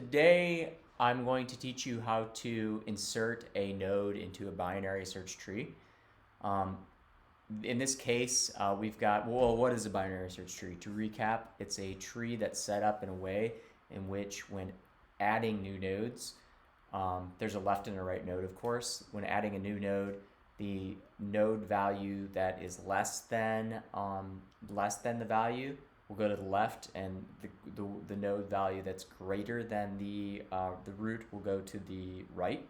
today I'm going to teach you how to insert a node into a binary search tree. In this case, we've got, well, what is a binary search tree? To recap, it's a tree that's set up in a way in which when adding new nodes, there's a left and a right node, of course. When adding a new node, the node value that is less than the value will go to the left, and the node value that's greater than the root will go to the right.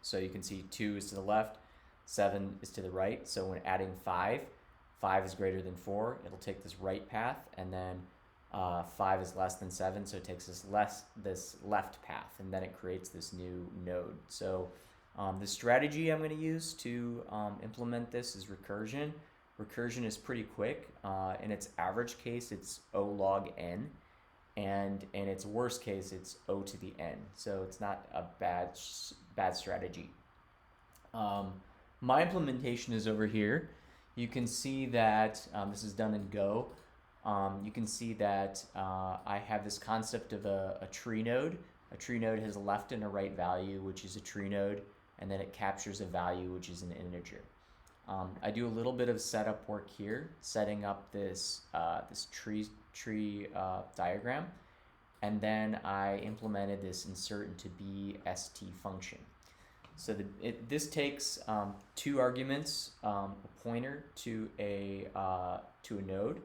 So you can see 2 is to the left, 7 is to the right. So when adding 5 is greater than 4, it'll take this right path, and then 5 is less than 7, so it takes this left path, and then it creates this new node. So the strategy I'm going to use to implement this is recursion. Recursion is pretty quick. In its average case, it's O log n, and in its worst case, it's O to the n. So it's not a bad strategy. My implementation is over here. You can see that this is done in Go. You can see that I have this concept of a tree node. A tree node has a left and a right value, which is a tree node, and then it captures a value, which is an integer. I do a little bit of setup work here, setting up this tree diagram, and then I implemented this insert into BST function. So this takes 2 arguments, a pointer to a node,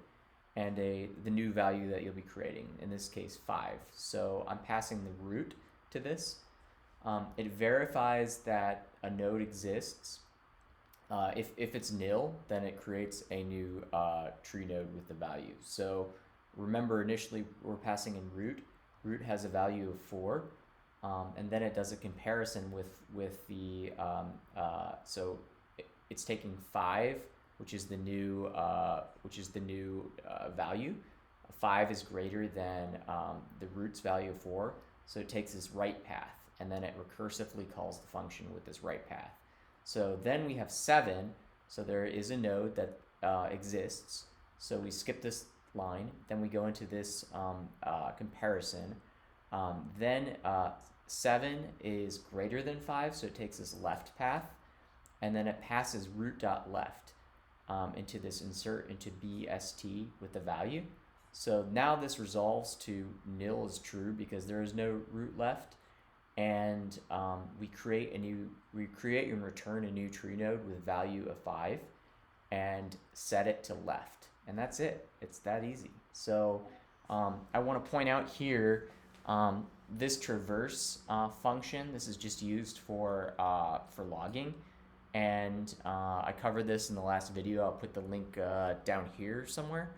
and the new value that you'll be creating, in this case 5. So I'm passing the root to this. It verifies that a node exists. If it's nil, then it creates a new tree node with the value. So remember, initially we're passing in root. Root has a value of 4, and then it does a comparison with the so it's taking 5, which is the new value. 5 is greater than the root's value of 4, so it takes this right path, and then it recursively calls the function with this right path. So then we have 7, so there is a node that exists. So we skip this line, then we go into this comparison. Then 7 is greater than 5, so it takes this left path, and then it passes root.left into this insert into BST with the value. So now this resolves to nil is true because there is no root left, and we create and return a new tree node with value of 5 and set it to left, and that's it. It's that easy. So I want to point out here this traverse function. This is just used for logging, and I covered this in the last video. I'll put the link down here somewhere.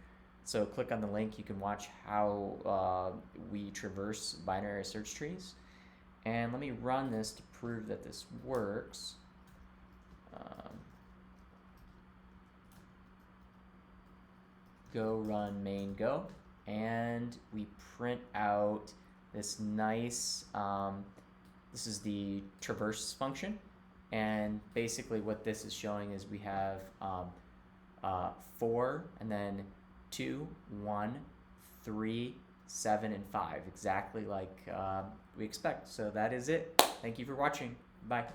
So click on the link. You can watch how we traverse binary search trees. And let me run this to prove that this works. Go run main go, and we print out this nice, this is the traverse function, and basically what this is showing is we have 4, and then 2, 1, 3, 7, and 5, exactly like we expect. So that is it. Thank you for watching. Bye.